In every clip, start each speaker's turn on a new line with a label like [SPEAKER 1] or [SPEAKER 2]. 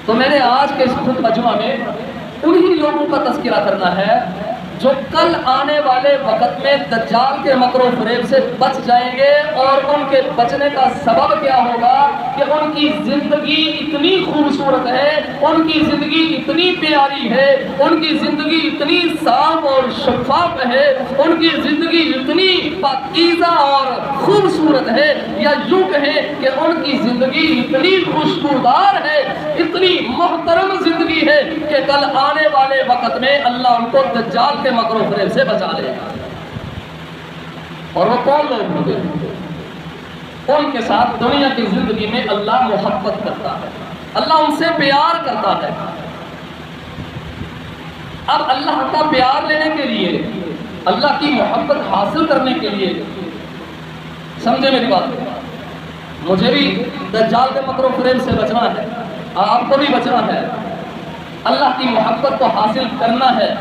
[SPEAKER 1] تو میں نے آج کے اس خطبہ میں انہی لوگوں کا تذکرہ کرنا ہے جو کل آنے والے وقت میں دجال کے مکر و فریب سے بچ جائیں گے، اور ان کے بچنے کا سبب کیا ہوگا کہ ان کی زندگی اتنی خوبصورت ہے، ان کی زندگی اتنی پیاری ہے، ان کی زندگی اتنی صاف اور شفاف ہے، ان کی زندگی اتنی پاکیزہ اور خوبصورت ہے، یا یوں کہیں کہ ان کی زندگی اتنی خوشبودار ہے، اتنی محترم زندگی ہے کہ کل آنے والے وقت میں اللہ ان کو دجال کے مکر و فریب سے بچا لے گا۔ اور وہ کون لوگ ہوں گے؟ ان کے ساتھ دنیا کی زندگی میں اللہ محبت کرتا ہے، اللہ ان سے پیار کرتا ہے۔ اب اللہ کا پیار لینے کے لیے، اللہ کی محبت حاصل کرنے کے لیے، سمجھے میری بات، مجھے بھی دجال کے مکر و فریب سے بچنا ہے، آپ کو بھی بچنا ہے، اللہ کی محبت کو حاصل کرنا ہے۔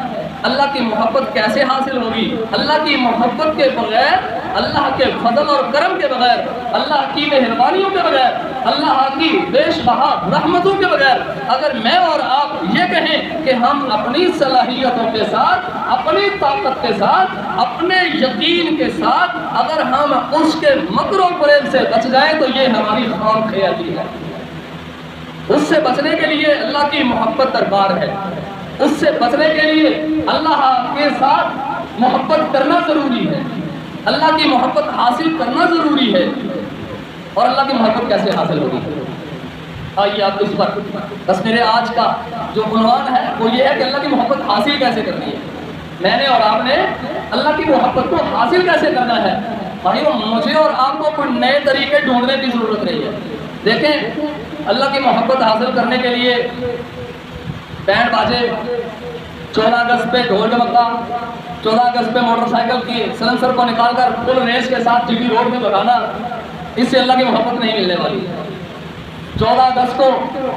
[SPEAKER 1] اللہ کی محبت کیسے حاصل ہوگی؟ اللہ کی محبت کے بغیر، اللہ کے فضل اور کرم کے بغیر، اللہ کی مہربانیوں کے بغیر، اللہ کی بیش بہا رحمتوں کے بغیر، اگر میں اور آپ یہ کہیں کہ ہم اپنی صلاحیتوں کے ساتھ، اپنی طاقت کے ساتھ، اپنے یقین کے ساتھ اگر ہم اس کے مکر و فریب سے بچ جائیں تو یہ ہماری خام خیالی ہے۔ اس سے بچنے کے لیے اللہ کی محبت درکار ہے، اس سے بچنے کے لیے اللہ کے ساتھ محبت کرنا ضروری ہے، اللہ کی محبت حاصل کرنا ضروری ہے۔ اور اللہ کی محبت کیسے حاصل ہوگی؟ آئیے آپ اس پر، بس میرے آج کا جو عنوان ہے وہ یہ ہے کہ اللہ کی محبت حاصل کیسے کرنی ہے۔ میں نے اور آپ نے اللہ کی محبت کو حاصل کیسے کرنا ہے؟ بھائیو، مجھے اور آپ کو کوئی نئے طریقے ڈھونڈنے کی ضرورت نہیں ہے۔ دیکھیں، اللہ کی محبت حاصل کرنے کے لیے بینڈ باجے، 14 اگست پہ ڈھول ڈمکا، 14 اگست پہ موٹر سائیکل کی سلنسر کو نکال کر فل ریس کے ساتھ جی روڈ میں بھگانا، اس سے اللہ کی محبت نہیں ملنے والی۔ 14 اگست کو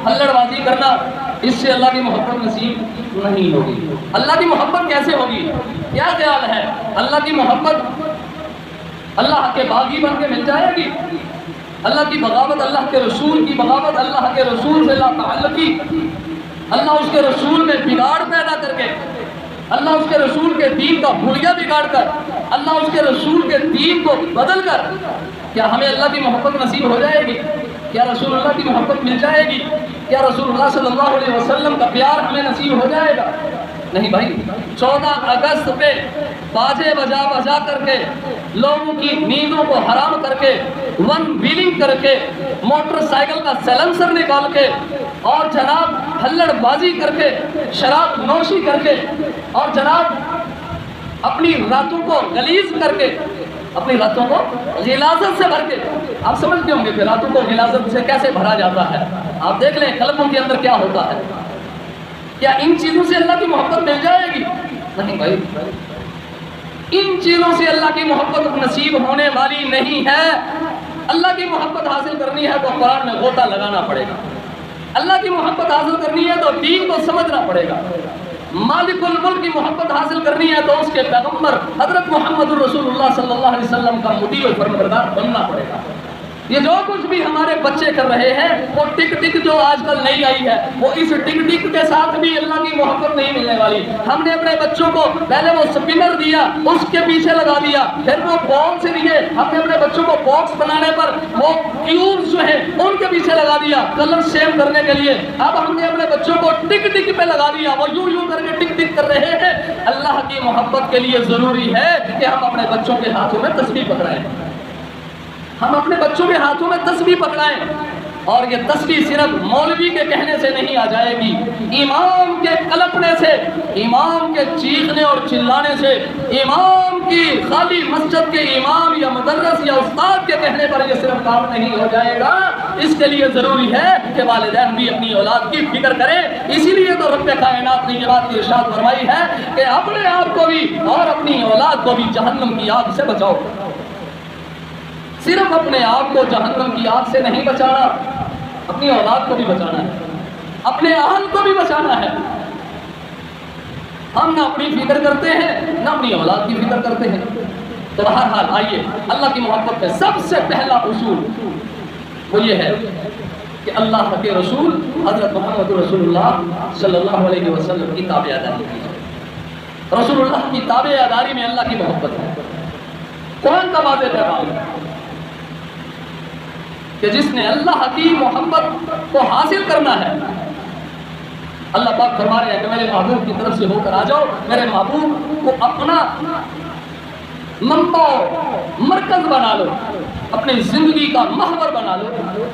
[SPEAKER 1] ہلڑ بازی کرنا، اس سے اللہ کی محبت نصیب نہیں ہوگی۔ اللہ کی محبت کیسے ہوگی؟ کیا خیال ہے؟ اللہ کی محبت اللہ کے باغی بن کے مل جائے گی؟ اللہ کی بغاوت، اللہ کے رسول کی بغاوت، اللہ کے رسول سے لا تعلقی، اللہ اس کے رسول میں بگاڑ پیدا کر کے، اللہ اس کے رسول کے دین کا بھولیا بگاڑ کر، اللہ اس کے رسول کے دین کو بدل کر، کیا ہمیں اللہ کی محبت نصیب ہو جائے گی؟ کیا رسول اللہ کی محبت مل جائے گی؟ کیا رسول اللہ صلی اللہ علیہ وسلم کا پیار ہمیں نصیب ہو جائے گا؟ نہیں بھائی، 14 اگست پہ باجے بجا بجا کر کے، لوگوں کی نیندوں کو حرام کر کے، ون ویلنگ کر کے، موٹر سائیکل کا سلنسر نکال کے، اور جناب ہلڑ بازی کر کے، شراب نوشی کر کے، اور جناب اپنی راتوں کو غلیظ کر کے، اپنی راتوں کو غلاظت سے بھر کے، آپ سمجھتے ہوں گے کہ راتوں کو غلاظت سے کیسے بھرا جاتا ہے۔ آپ دیکھ لیں قلبوں کے اندر کیا ہوتا ہے۔ کیا ان چیزوں سے اللہ کی محبت مل جائے گی؟ نہیں بھائی، ان چیزوں سے اللہ کی محبت نصیب ہونے والی نہیں ہے۔ اللہ کی محبت حاصل کرنی ہے تو قرآن میں غوطہ لگانا پڑے گا، اللہ کی محبت حاصل کرنی ہے تو دین کو سمجھنا پڑے گا، مالک الملک کی محبت حاصل کرنی ہے تو اس کے پیغمبر حضرت محمد الرسول اللہ صلی اللہ علیہ وسلم کا مطیع و فرمانبردار بننا پڑے گا۔ یہ جو کچھ بھی ہمارے بچے کر رہے ہیں، وہ ٹک ٹک جو آج کل نئی آئی ہے، وہ اس ٹک ٹک کے ساتھ بھی اللہ کی محبت نہیں ملنے والی۔ ہم نے اپنے بچوں کو پہلے وہ سپنر دیا، اس کے پیچھے لگا دیا، پھر وہ بال سے دیے، ہم نے اپنے بچوں کو باکس بنانے پر وہ کیوبز جو ہیں ان کے پیچھے لگا دیا کلر سیو کرنے کے لیے۔ اب ہم نے اپنے بچوں کو ٹک ٹک پہ لگا دیا، وہ یوں یوں کر کے ٹک ٹک کر رہے ہیں۔ اللہ کی محبت کے لیے ضروری ہے کہ ہم اپنے بچوں کے ہاتھوں میں تسبیح پکڑائیں، ہم اپنے بچوں کے ہاتھوں میں تسبیح پکڑائیں، اور یہ تسبیح صرف مولوی کے کہنے سے نہیں آ جائے گی، امام کے کلپنے سے، امام کے چیخنے اور چلانے سے، امام کی خالی مسجد کے امام یا مدرس یا استاد کے کہنے پر یہ صرف کام نہیں ہو جائے گا۔ اس کے لیے ضروری ہے کہ والدین بھی اپنی اولاد کی فکر کریں۔ اسی لیے تو رب کائنات نے یہ بات کی ارشاد فرمائی ہے کہ اپنے آپ کو بھی اور اپنی اولاد کو بھی جہنم کی آگ سے بچاؤ۔ صرف اپنے آپ کو جہنم کی آگ سے نہیں بچانا، اپنی اولاد کو بھی بچانا ہے، اپنے اہل کو بھی بچانا ہے۔ ہم نہ اپنی فکر کرتے ہیں نہ اپنی اولاد کی فکر کرتے ہیں۔ تو بہرحال آئیے، اللہ کی محبت میں سب سے پہلا اصول وہ یہ ہے کہ اللہ کے رسول حضرت محمد رسول اللہ صلی اللہ علیہ وسلم کی تابعداری کی جائے۔ رسول اللہ کی تابعداری میں اللہ کی محبت ہے۔ قرآن کا واضح پیغام ہے کہ جس نے اللہ کی محبت کو حاصل کرنا ہے، اللہ پاک فرما رہے ہیں کہ میرے محبوب کی طرف سے ہو کر آ جاؤ، میرے محبوب کو اپنا منبع مرکز بنا لو، اپنی زندگی کا محور بنا لو،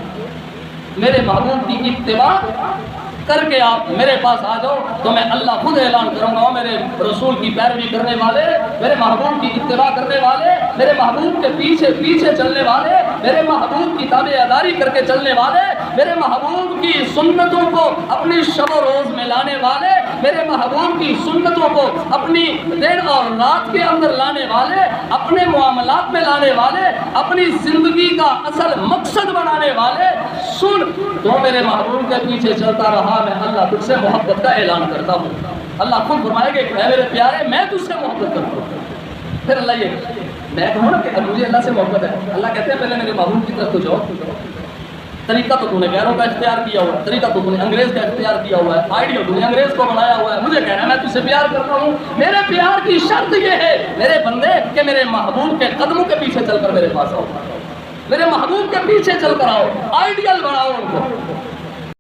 [SPEAKER 1] میرے محبوب کی اتباع کر کے آپ میرے پاس آ جاؤ تو میں اللہ خود اعلان کروں گا، میرے رسول کی پیروی کرنے والے، میرے محبوب کی اتباع کرنے والے، میرے محبوب کے پیچھے پیچھے چلنے والے، میرے محبوب کی تابعداری کر کے چلنے والے، میرے محبوب کی سنتوں کو اپنی شب و روز میں لانے والے، میرے محبوب کی سنتوں کو اپنی دن اور رات کے اندر لانے والے، اپنے معاملات میں لانے والے، اپنی زندگی کا اصل مقصد بنانے والے، سن تو میرے محبوب کے پیچھے چلتا رہا، میں اللہ تجھ سے محبت کا اعلان کرتا ہوں۔ اللہ خود فرمائے گا کہ اے میرے پیارے میں تجھ سے محبت کرتا ہوں۔ پھر اللہ یہ میں کہوں نا کہ مجھے اللہ سے محبت ہے، اللہ کہتے ہیں پہلے میرے محبوب کی طرف تو جاؤ۔ طریقہ تو نے غیروں کا اختیار کیا ہوا ہے، طریقہ تو نے انگریز کا اختیار کیا ہوا ہے، آئیڈیا تو نے انگریز کو بنایا ہوا ہے، مجھے کہہ رہا ہے میں تجھ سے پیار کرتا ہوں۔ میرے پیار کی شرط یہ ہے میرے بندے کہ میرے محبوب کے قدموں کے پیچھے چل کر میرے پاس آؤ، میرے محبوب کے پیچھے چل کر آؤ، آئیڈیل بناؤ ان کو۔